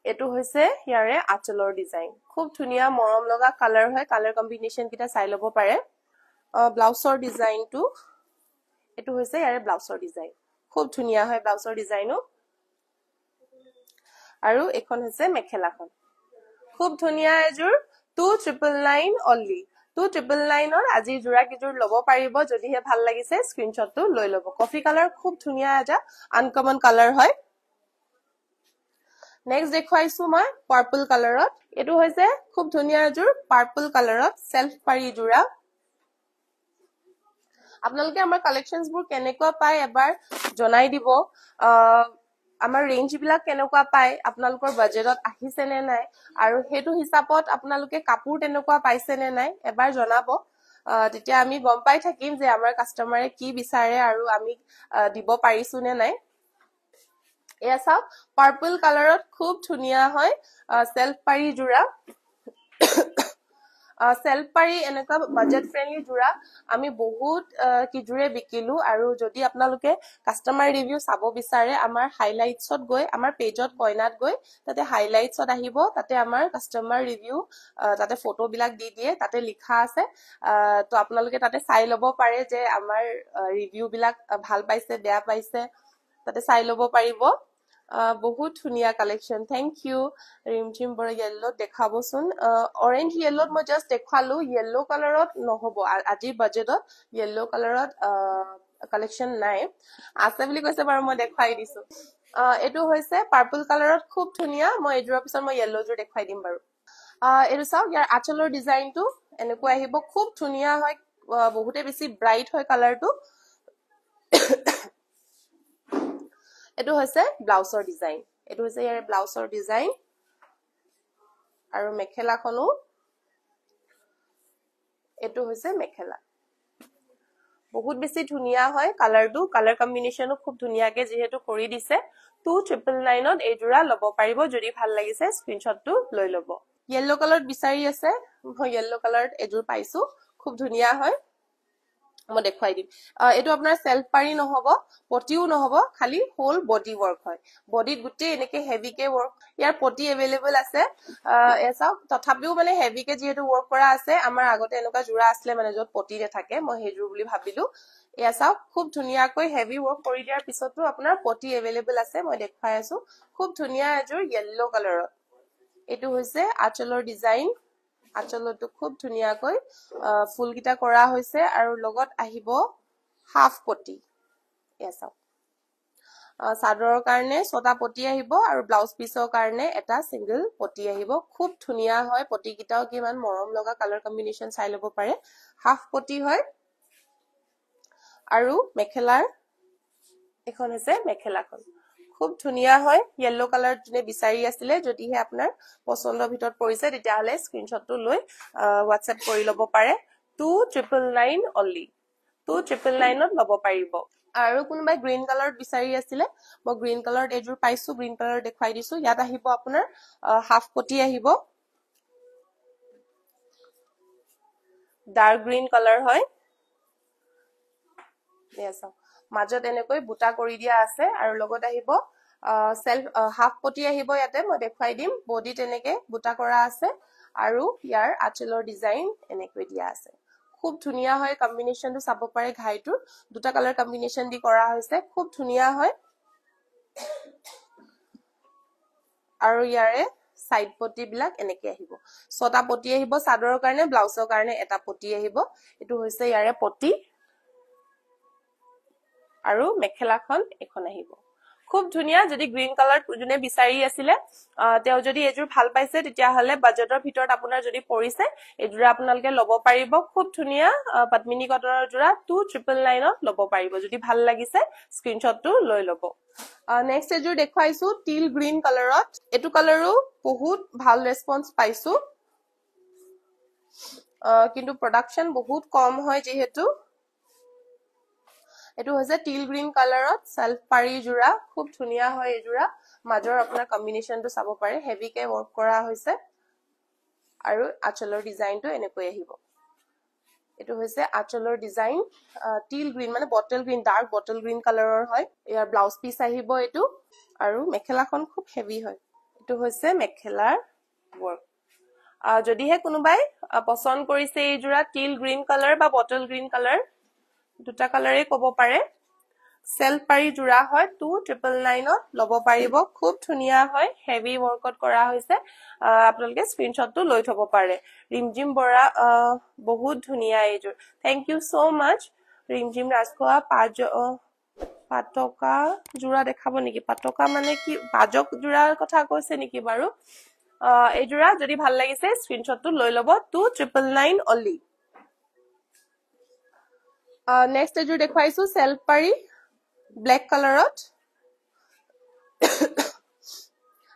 এটো হৈছে ইয়াৰে আঁচলৰ ডিজাইন খুব ধুনিয়া মৰম লগা কালাৰ হয় কালাৰ কম্বিনেশন কিটা চাই ল'ব পাৰে ব্লাউজৰ ডিজাইনটো এটো হৈছে ইয়াৰে ব্লাউজৰ ডিজাইন খুব ধুনিয়া হয় ব্লাউজৰ ডিজাইনো আৰু এখন হৈছে মেখেলাখন খুব ধুনিয়া এজোৰ 2999 অনলি 2999 ৰ আজি জোৰা কিজোৰ ল'ব পাৰিব যদিহে ভাল লাগিছে স্ক্ৰিনশ্বটটো লৈ ল'ব কফি কালাৰ খুব ধুনিয়া এটা আনকমন কালাৰ হয় নেক্সট দেখাইছো মই পাৰ্পল কালাৰত এটো হৈছে খুব ধুনিয়া এজোৰ পাৰ্পল কালাৰত সেলফ পাৰি জোৰা আপোনালোকে আমাৰ কালেকশনছ বোৰ কেনেকুৱা পায় এবাৰ জনাই দিব আমাৰ ৰেঞ্জ বিলাক কেনেকুৱা পায় আপোনালোকৰ বাজেটত আহিছে নে নাই আৰু হেতু হিচাপত আপোনালোকে কাপোৰ তেনেকুৱা পাইছে নে নাই এবাৰ জনাব তেতিয়া আমি গম পাই থাকিম যে আমাৰ কাস্টমাৰে কি বিচাৰে আৰু আমি দিব পাৰিছো নে নাই এয়া চাওক পাৰ্পল কালাৰত খুব ধুনিয়া হয় সেলফ পাৰি জোৰা সেলফ পাৰি এনেকুৱা বাজেট ফ্ৰেন্ডলি জোৰা আমি বহুত কিজুৰে বিকিলো আৰু যদি আপোনালোকে কাস্টমাৰ ৰিভিউ চাব বিচাৰে আমাৰ হাইলাইটছত গৈ আমাৰ পেজত কয়নাত গৈ তাতে হাইলাইটছত আহিব তাতে আমাৰ কাস্টমাৰ ৰিভিউ তাতে ফটো বিলাক দি দিয়ে তাতে লিখা আছে তো আপোনালোকে তাতে চাই ল'ব পাৰে যে আমাৰ ৰিভিউ বিলাক ভাল পাইছে বেয়া পাইছে তাতে চাই ল'ব পাৰিব বহুত ধুনিয়া কালেকশন থ্যাংক ইউ ৰিমঝিম বড় ইয়েলো দেখাবচোন অৰেঞ্জ ইয়েলোত মই জাস্ট দেখালো ইয়েলো কালাৰত নহব আজি বাজেটত ইয়েলো কালাৰত কালেকশন নাই আছে বুলি কৈছে বাৰু মই দেখাই দিছো এটো হৈছে পাৰ্পল কালাৰত খুব ধুনিয়া মই এজোৰ পিছত মই ইয়েলো জোৰ দেখাই দিম বাৰু এটো চাওক ইয়াৰ আঁচলৰ ডিজাইনটো এনেকৈ আহিব খুব ধুনিয়া হয় বহুতে বেছি ব্ৰাইট হয় কালাৰটো এটো হৈছে ব্লাউজৰ ডিজাইন এটো হৈছে ইয়াৰ ব্লাউজৰ ডিজাইন আৰু মেখেলাখনো এটো হৈছে মেখেলা বহুত বেছি ধুনিয়া হয় কালাৰটো কালাৰ কম্বিনেশনো খুব ধুনিয়াকে যেহেতু কৰি দিছে 2999 ত এই জোৰা ল'ব পাৰিব যদি ভাল লাগিছে স্ক্ৰিনশ্বটটো লৈ ল'ব ইয়েলো কালাৰত বিচাৰি আছে মই ইয়েলো কালাৰত এজোৰ পাইছো খুব ধুনিয়া হয় মই দেখাই দিম এটো আপোনাৰ সেলফ পাৰি নহব পটিও নহব খালি হোল বডি ওয়াৰ্ক হয় বডিত গুটে এনেকে হেভিকে ওয়াৰ্ক ইয়াৰ পটি अवेलेबल আছে এসাও তথাপিও মানে হেভিকে যেহেতু ওয়াৰ্ক কৰা আছে আমাৰ আগতে এনেকুৱা জোৰা আছিল মানে যত পটি থাকে মই হেজুৰ বুলি ভাবিলো এসাও খুব ধুনিয়াকৈ হেভি ওয়াৰ্ক কৰি দিয়াৰ পিছতো আপোনাৰ পটি अवेलेबल আছে মই দেখাই আছো খুব ধুনিয়া এজোৰ ইয়েলো কালাৰত এটো হৈছে আঁচলৰ ডিজাইন আঁচলটো খুব ধুনিয়াকৈ ফুল গিটা কৰা হৈছে আৰু লগত আহিব হাফ পটি এসাও সাদৰৰ কাৰণে ছটা পটি আহিব আৰু ব্লাউজ পিসৰ কাৰণে এটা সিঙ্গেল পটি আহিব খুব ধুনিয়া হয় পটি গিটাও কিমান মৰম লগা কালাৰ কম্বিনেশন চাই ল'ব পাৰে হাফ পটি হয় আৰু মেখেলাৰ এখন হৈছে মেখেলাখন খুব ধুনিয়া হয় ইয়েলো কালাৰ জনে বিচাৰি আছিল যদিহে আপোনাৰ পছন্দৰ ভিতৰত পৰিছে তেতিয়া হলে স্ক্ৰিনশ্বটটো লৈ WhatsApp কৰি ল'ব পাৰে 2999 অনলি 2999 ত ল'ব পাৰিব আৰু কোনবাই গ্ৰীন কালাৰত বিচাৰি আছিল মই গ্ৰীন কালাৰত এজোৰ পাইছো গ্ৰীন কালাৰ দেখাই দিছো ইয়াত আহিব আপোনাৰ হাফ পটি আহিব ডাৰ্ক গ্ৰীন কালাৰ হয় এসা মাজত এনেকৈ বুটা কৰি দিয়া আছে আৰু লগত আহিব সেলফ হাফ পটি আহিব ইয়াতে মই দেখাই দিম বডি তেনেকে বুটা কৰা আছে আৰু ইয়াৰ আঁচলৰ ডিজাইন এনেকৈ দিয়া আছে খুব ধুনিয়া হয় কম্বিনেশনটো চাব পাৰে ঘাইটোৰ দুটা কালাৰ কম্বিনেশন দি কৰা হৈছে খুব ধুনিয়া হয় আৰু ইয়াৰে সাইড পটি বিলাক এনেকৈ আহিব ছটা পটি আহিব সাদৰৰ কাৰণে ব্লাউজৰ কাৰণে এটা পটি আহিব এটো হৈছে ইয়াৰে পটি আৰু মেখেলাখন এখন আহিব খুব ধুনিয়া যদি গ্ৰীন কালাৰ জুনে বিচাৰি আছিলে তেও যদি এজুৰ ভাল পাইছে তেতিয়া হলে বাজেটৰ ভিতৰত আপোনাৰ যদি পৰিছে এজুৰ আপোনালকে লব পাৰিব খুব ধুনিয়া পদ্মিনী কটনৰ জোৰা 2999 ত লব পাৰিব যদি ভাল লাগিছে স্ক্ৰিনশ্বটটো লৈ লব নেক্সট এজুৰ দেখুৱাইছো টিল গ্ৰীন কালাৰত এটো কালাৰো বহুত ভাল ৰেসপন্স পাইছো কিন্তু প্ৰডাকশন বহুত কম হয় যেহেতু এটো হৈছে টিল গ্ৰীন কালাৰত সেলফ পাৰি জোৰা খুব ধুনিয়া হয় এই জোৰা মাজৰ আপোনাৰ কম্বিনেশনটো চাব পাৰে হেভি কে ওয়াৰ্ক কৰা হৈছে আৰু আঁচলৰ ডিজাইনটো এনেকৈ আহিব এটো হৈছে আঁচলৰ ডিজাইন টিল গ্ৰীন মানে bottle green dark bottle green কালাৰৰ হয় ইয়াৰ ব্লাউজ পিস আহিব এটো আৰু মেখেলাখন খুব হেভি হয় এটো হৈছে মেখেলাৰ ওয়াৰ্ক যদিহে কোনোবাই পছন্দ কৰিছে এই জোৰা টিল গ্ৰীন কালাৰ বা বটল গ্ৰীন কালাৰ দুটা কালাৰে ক'ব পাৰে সেলফ পাৰি জোৰা হয় 2999 ত লব পাৰিব খুব ধুনিয়া হয় হেভি ওয়াৰ্কত কৰা হৈছে আপোনালোকে স্ক্ৰিনশ্বটটো লৈ থব পাৰে ৰিমজিম বৰা বহুত ধুনিয়া এই জোৰ থ্যাংক ইউ সো মাচ ৰিমজিম ৰাজখোৱা পাটকা জোৰা দেখাব নেকি পাটকা মানে কি বাজক জোৰাৰ কথা কৈছে নেকি বাৰু এই জোৰা যদি ভাল লাগিছে স্ক্ৰিনশ্বটটো লৈ লব 2999 only next এজুৰ দেখুৱাইছো সেলফ পাৰি ব্ল্যাক কালাৰত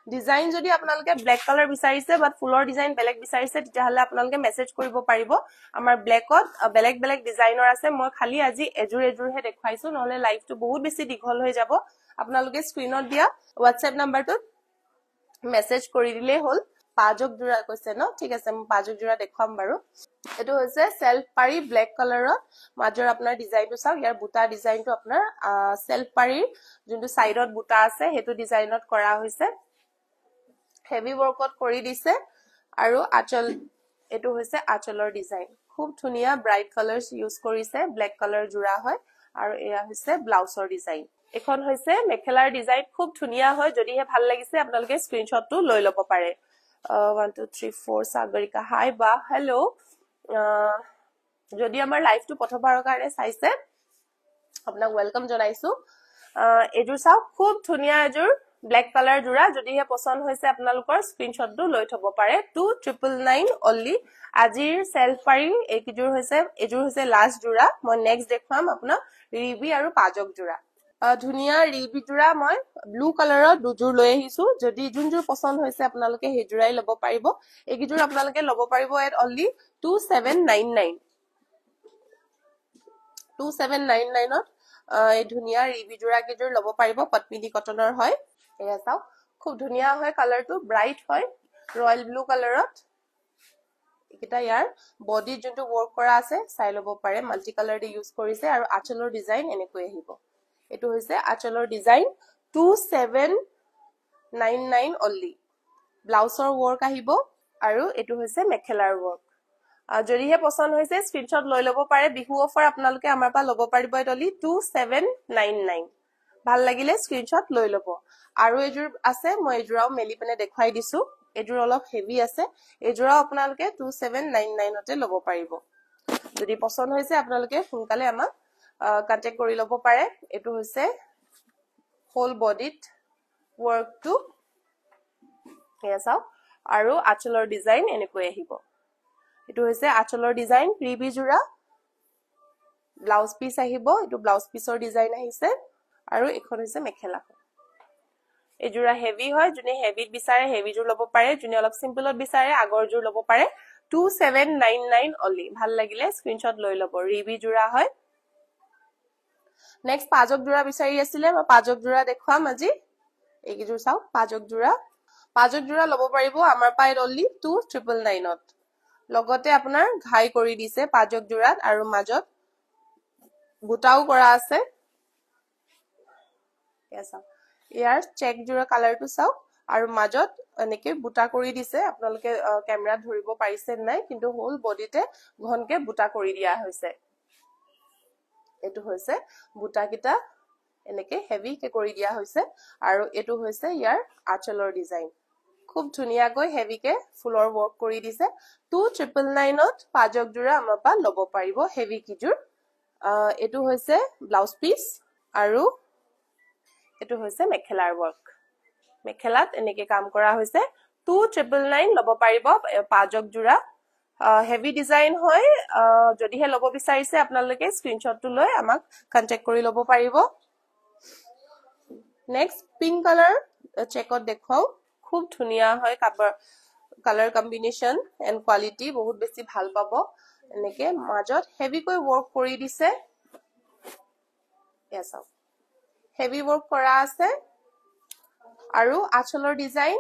ডিজাইন যদি আপোনালোকে ব্ল্যাক কালাৰ বিচাৰিছে বাট ফুলৰ ডিজাইন বেলেগ বিচাৰিছে তেতিয়া হলে আপোনালোকে মেসেজ কৰিব পাৰিব আমাৰ ব্ল্যাকত বেলেগ বেলেগ ডিজাইনৰ আছে মই খালি আজি এজুৰহে দেখুৱাইছো নহলে লাইভটো বহুত বেছি দীঘল হৈ যাব আপোনালোকে স্ক্ৰিনত দিয়া WhatsApp নম্বৰটো মেসেজ কৰি দিলে হল পাজক জোৰা কৈছে ন ঠিক আছে মই পাজক জোৰা দেখুৱাম বাৰু এটো হৈছে সেলফ পাৰি ব্ল্যাক কালাৰত মাজৰ আপোনাৰ ডিজাইনটো চাওক ইয়াৰ বুটা ডিজাইনটো আপোনাৰ সেলফ পাৰি যোনটো সাইডত বুটা আছে হেতু ডিজাইনত কৰা হৈছে হেভি ওয়াৰ্কত কৰি দিছে আৰু আঁচল এটো হৈছে আঁচলৰ ডিজাইন খুব ধুনিয়া ব্ৰাইট কালাৰস ইউজ কৰিছে ব্ল্যাক কালাৰ জোৰা হয় আৰু এয়া হৈছে ব্লাউজৰ ডিজাইন এখন হৈছে মেখেলাৰ ডিজাইন খুব ধুনিয়া হয় যদিহে ভাল লাগিছে আপোনালোকে স্ক্ৰিনশ্বটটো লৈ লব পাৰে 1 2 3 4 সাগৰিকা হাই বা হেল্ল যদি আমাৰ লাইভটো প্ৰথমবাৰৰ কাৰণে চাইছে আপোনাক ওয়েলকাম জনাইছো এজুৰ চাও খুব ধুনিয়া এজুৰ ব্ল্যাক কালাৰ জোৰা যদিহে পছন্দ হৈছে আপোনালোকৰ স্ক্ৰিনশ্বটটো লৈ থব পাৰে 2999 only আজিৰ সেলফ পাৰি এজুৰ হৈছে লাষ্ট জোৰা মই নেক্সট দেখুৱাম আপোনাক ৰিবি আৰু পাজক জোৰা ধুনিয়া ৰিবি জোৰা মই ব্লু কালাৰৰ দুজোৰ লৈ আহিছো যদি যোনজোৰ পছন্দ হৈছে আপোনালোকে হে জোৰাই লব পাৰিব একিজোৰ আপোনালোকে লব পাৰিব এট only 2799 2799 ত এই ধুনিয়া ৰিবি জোৰা কিজোৰ লব পাৰিব পদ্মিনী কটনৰ হয় এয়া চাও খুব ধুনিয়া হয় কালাৰটো ব্ৰাইট হয় ৰয়্যাল ব্লু কালাৰত এটা ইয়াৰ বডি যোনটো ওয়াৰ্ক কৰা আছে চাই লব পাৰে মাল্টি কালাৰ দি ইউজ কৰিছে আৰু আঁচলৰ ডিজাইন এনেকৈ আহিব এটো হৈছে আঁচলৰ ডিজাইন 2799 only ব্লাউজৰ ওয়াৰ্ক আহিব আৰু এটো হৈছে মেখেলাৰ ওয়াৰ্ক যদিহে পছন্দ হৈছে স্ক্ৰিনশ্বট লৈ লব পাৰে বিহু অফাৰ আপোনালোকে আমাৰ পৰা লব পাৰিব এটলি 2799 ভাল লাগিলে স্ক্ৰিনশ্বট লৈ লব আৰু এজুৰ আছে মই এজুৰাও মেলি পেনে দেখুৱাই দিছো এজুৰ অলপ হেভি আছে এজুৰাও আপোনালোকে 2799 তে লব পাৰিব যদি পছন্দ হৈছে আপোনালোকে সোনকালে আমাক কন্টাক্ট কৰি লব পাৰে এটো হৈছে হোল বডিত ওয়াৰ্কটো এয়া চাও আৰু আঁচলৰ ডিজাইন এনেকৈ আহিব এটো হৈছে আঁচলৰ ডিজাইন ৰিবি জোৰা ব্লাউজ পিস আহিব এটো ব্লাউজ পিসৰ ডিজাইন আহিছে আৰু এখন হৈছে মেখেলাখন এজুৰা হেভি হয় জুনে হেভিত বিচাৰে হেভি জোৰ লব পাৰে জুনে অলপ সিম্পলত বিচাৰে আগৰ জোৰ লব পাৰে 2799 only ভাল লাগিলে স্ক্ৰিনশ্বট লৈ লব ৰিবি জোৰা হয় নেক্সট পাজক জোৰা বিচাৰি আছিলে মই পাজক জোৰা দেখুৱাম আজি এইকিজোৰ চাও পাজক জোৰা লব পাৰিব আমাৰ পাই only 2999 ত লগতে আপোনাৰ ঘাই কৰি দিছে পাজক জোৰাত আৰু মাজত বুটাও কৰা আছে ইয়াৰ চেক জোৰা কালাৰটো চাও আৰু মাজত এনেকে বুটা কৰি দিছে আপোনালোকে ক্যামেৰা ধৰিব পাৰিছে নাই কিন্তু হোল বডিতে ঘনকে বুটা কৰি দিয়া হৈছে এটো হৈছে বুটা কিটা এনেকে হেভি কে কৰি দিয়া হৈছে আৰু এটো হৈছে ইয়াৰ আঁচলৰ ডিজাইন খুব ধুনিয়াকৈ হেভি কে ফুলৰ ওয়াৰ্ক কৰি দিছে 2999 ত পাজক জোৰা আমাৰ পা লব পাৰিব হেভি কিজুৰ এটো হৈছে ব্লাউজ পিস আৰু এটো হৈছে মেখেলাৰ ওয়াৰ্ক মেখেলাত এনেকে কাম কৰা হৈছে 2999 লব পাৰিব পাজক জোৰা হেভি ডিজাইন হয় যদিহে লব বিচাৰিছে আপোনালোকে স্ক্ৰিনশ্বটটো লৈ আমাক কন্টাক্ট কৰি লব পাৰিব নেক্সট পিংক কালাৰ চেকত দেখাও খুব ধুনিয়া হয় কালাৰ কম্বিনেশন এন্ড কোৱালিটি বহুত বেছি ভাল পাব এনেকে মাজত হেভি কৈ ওয়াৰ্ক কৰি দিছে এসা হেভি ওয়াৰ্ক কৰা আছে আৰু আঁচলৰ ডিজাইন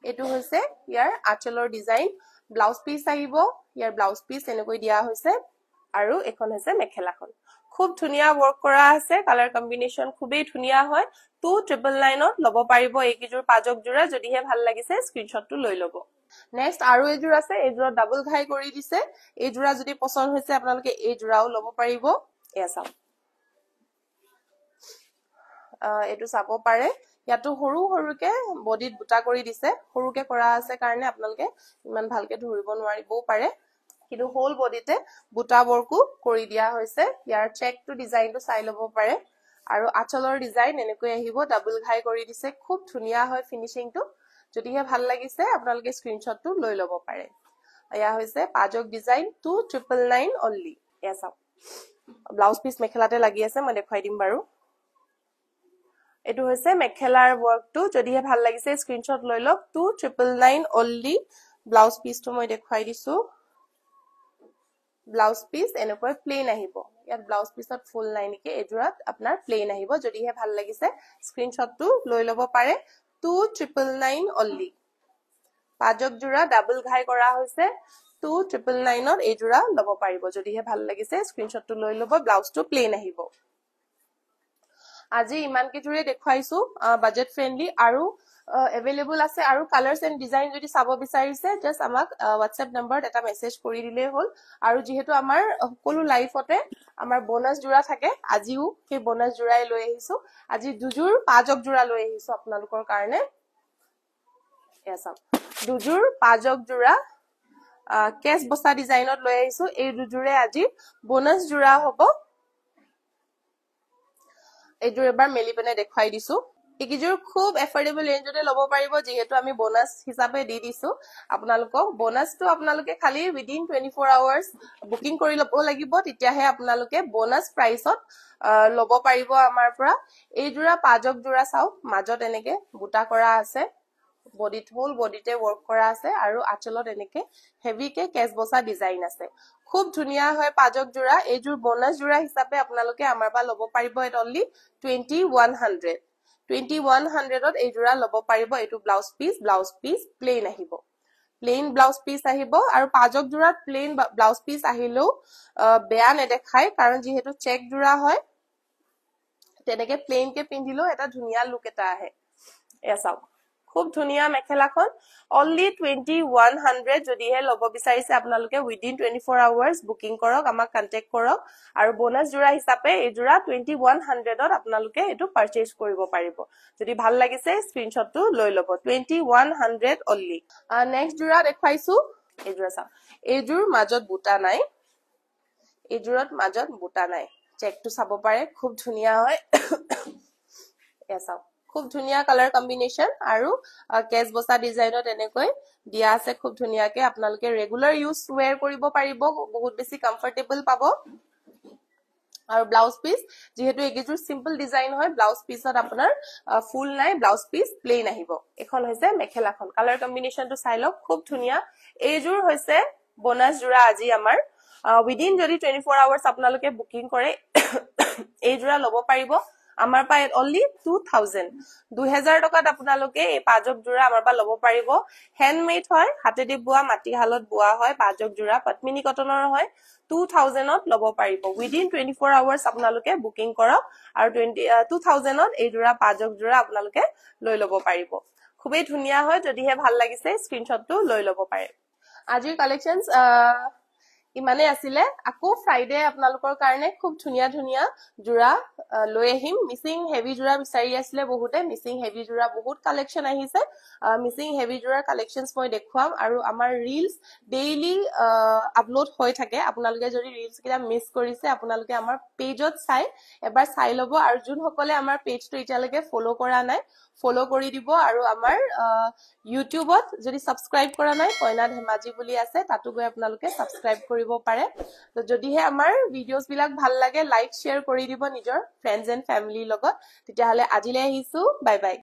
এটো হৈছে ইয়াৰ আঁচলৰ ডিজাইন ব্লাউজ পিস আহিব ইয়াৰ ব্লাউজ পিস এনেকৈ দিয়া হৈছে আৰু এখন হৈছে মেখেলাখন খুব ধুনিয়া ওয়াৰ্ক কৰা আছে কালাৰ কম্বিনেশন খুবেই ধুনিয়া হয় 2999 ত লব পাৰিব এই কিজোৰ পাজক জোৰা যদিহে ভাল লাগিছে স্ক্ৰিনশ্বটটো লৈ লব নেক্সট আৰু এজোৰ আছে এজোৰ ডাবল ঘাই কৰি দিছে এই জোৰা যদি পছন্দ হৈছে আপোনালোকে এই জোৰাও লব পাৰিব এয়া চাও এটো চাব পাৰে ইয়াতো হৰু হৰুকে বডিত বুটা কৰি দিছে হৰুকে কৰা আছে কাৰণে আপোনালোকে ইমান ভালকে ধৰিব নোৱাৰিবও পাৰে কিন্তু হোল বডিতে বুটা বৰকু কৰি দিয়া হৈছে ইয়াৰ চেকটো ডিজাইনটো চাই লব পাৰে আৰু আঁচলৰ ডিজাইন এনেকৈ আহিব ডাবল ঘাই কৰি দিছে খুব ধুনিয়া হয় ফিনিশিংটো যদিহে ভাল লাগিছে আপোনালোকে স্ক্ৰিনশ্বটটো লৈ লব পাৰে এয়া হৈছে পাজক ডিজাইন 2999 অনলি এয়া চাও ব্লাউজ পিস মেখেলাতে লাগি আছে মই দেখাই দিম বাৰু এটো হৈছে মেখেলাৰ ওয়াৰ্কটো যদিহে ভাল লাগিছে স্ক্ৰিনশ্বট লৈ লওক 2999 অনলি ব্লাউজ পিসটো মই দেখাই দিছো ব্লাউজ পিস এনেকৈ প্লেন আহিব ইয়াত ব্লাউজ পিসত ফুল নাই নেকি এজোৰাত আপোনাৰ প্লেন আহিব যদিহে ভাল লাগিছে স্ক্ৰিনশ্বটটো লৈ লব পাৰে 2999 অনলি পাজক জোৰা ডাবল ঘাই কৰা হৈছে 2999 ত এজোৰা লব পাৰিব যদিহে ভাল লাগিছে স্ক্ৰিনশ্বটটো লৈ লব ব্লাউজটো প্লেন আহিব আজি ইমান কি জুৰে দেখাইছো বাজেট ফ্ৰেন্ডলি আৰু अवेलेबल আছে আৰু কালাৰস এন্ড ডিজাইন যদি চাব বিচাৰিছে জাস্ট আমাক WhatsApp নম্বৰত এটা মেসেজ কৰি দিলে হল আৰু যেহেতু আমাৰ সকলো লাইফতে আমাৰ বোনাস জোৰা থাকে আজিও সেই বোনাস জোৰাই লৈ আহিছো আজি দুজুৰ পাজক জোৰা লৈ আহিছো আপোনালোকৰ কাৰণে এসা দুজুৰ পাজক জোৰা কেস বসা ডিজাইনত লৈ আহিছো এই দুজুৰে আজি বোনাস জোৰা হ'ব এজোৰ এবাৰ মেলি পেনে দেখাই দিছো একিজোৰ খুব এফৰ্ডেবল ৰেঞ্জতে লব পাৰিব যেহেতু আমি বোনাস হিচাপে দি দিছো আপোনালোকক বোনাসটো আপোনালোকে খালি উইদিন 24 আৱাৰ্স বুকিং কৰি লব লাগিব তেতিয়াহে আপোনালোকে বোনাস প্ৰাইসত লব পাৰিব আমাৰ পৰা এই জোৰা পাজক জোৰা চাও মাজত এনেকে বুটা কৰা আছে বডিত হোল বডিতে ওয়াৰ্ক কৰা আছে আৰু আঁচলত এনেকে হেভি কে কেস বসা ডিজাইন আছে খুব ধুনিয়া হয় পাজক জোৰা এজোৰ বোনাস জোৰা হিচাপে আপোনালোকে আমাৰ পৰা লব পাৰিব এট অনলি 2100 ত এই জোৰা লব পাৰিব এটো ব্লাউজ পিস প্লেন আহিব প্লেন ব্লাউজ পিস আহিব আৰু পাজক জোৰাত প্লেন ব্লাউজ পিস আহিলেও বেয়া নেদেখায় কাৰণ যেহেতু চেক জোৰা হয় তেনেকে প্লেন কে পিন্ধিলেও এটা ধুনিয়া লুক এটা আহে এসাও খুব ধুনিয়া মেখেলাখন অনলি 2100 যদিহে লব বিচাৰিছে আপোনালোকে উইদিন 24 আৱাৰ্স বুকিং কৰক আমাক কন্টাক্ট কৰক আৰু বোনাস জোৰা হিচাপে এই জোৰা 2100 ত আপোনালোকে এটো পাৰচেজ কৰিব পাৰিব যদি ভাল লাগিছে স্ক্ৰিনশ্বটটো লৈ লব 2100 অনলি নেক্সট জোৰা দেখাইছো এই জোৰা চাও এই জোৰ মাজত বুটা নাই এই জোৰত মাজত বুটা নাই চেকটো চাব পাৰে খুব ধুনিয়া হয় এসাও খুব ধুনিয়া কালাৰ কম্বিনেশন আৰু কেস বসা ডিজাইনত এনেকৈ দিয়া আছে খুব ধুনিয়াকে আপোনালোকে ৰেগুলাৰ ইউজ ওয়্যাৰ কৰিব পাৰিব বহুত বেছি কমফৰ্টেবল পাব আৰু ব্লাউজ পিস যেহেতু একিজুৰ সিম্পল ডিজাইন হয় ব্লাউজ পিসত আপোনাৰ ফুল নাই ব্লাউজ পিস প্লেন আহিব এখন হৈছে মেখেলাখন কালাৰ কম্বিনেশনটো চাই লওক খুব ধুনিয়া এইজুৰ হৈছে বোনাস জোৰা আজি আমাৰ উইদিন যদি 24 আৱাৰ্স আপোনালোকে বুকিং কৰে এই জোৰা লব পাৰিব আমাৰ পাই অনলি 2000 টকাত আপোনালোকে এই পাজক জোৰা আমাৰ পা লব পাৰিব হ্যান্ডমেড হয় হাতেদি বুৱা মাটি হালত বুৱা হয় পাজক জোৰা পত্মিনী কটনৰ হয় 2000 ত লব পাৰিব উইদিন 24 আৱাৰ্স আপোনালোকে বুকিং কৰক আৰু 2000 ত এই জোৰা পাজক জোৰা আপোনালোকে লৈ লব পাৰিব খুবেই ধুনিয়া হয় যদিহে ভাল লাগিছে স্ক্ৰিনশ্বটটো লৈ ল'ব পাৰে আজিৰ কালেকশনস ইমানে আছিলে আকৌ ফ্ৰাইডে আপোনালোকৰ কাৰণে খুব ধুনিয়া ধুনিয়া জোৰা লৈ আহিম মিসিং হেভি জোৰা বিচাৰি আছিলে বহুতে মিসিং হেভি জোৰা বহুত কালেকশন আহিছে মিসিং হেভি জোৰাৰ কালেকশনস মই দেখুৱাম আৰু আমাৰ ৰিলস ডেইলি আপলোড হৈ থাকে আপোনালোকে যদি ৰিলস কিটা মিস কৰিছে আপোনালোকে আমাৰ পেজত চাই এবাৰ চাই ল'ব আৰু যোনসকলে আমাৰ পেজটো এতিয়ালৈকে ফলো কৰা নাই ফলো কৰি দিব আৰু আমাৰ ইউটিউবত যদি সাবস্ক্ৰাইব কৰা নাই কইনা ধেমাজি বুলি আছে তাতো গৈ আপোনালোকে সাবস্ক্ৰাইব কৰিব পাৰে তো যদিহে আমাৰ ভিডিওস বিলাক ভাল লাগে লাইক শেয়াৰ কৰি দিব নিজৰ ফ্ৰেণ্ডছ এণ্ড ফ্যামিলিৰ লগত তেতিয়াহলে আজিলৈ আহিছো বাই বাই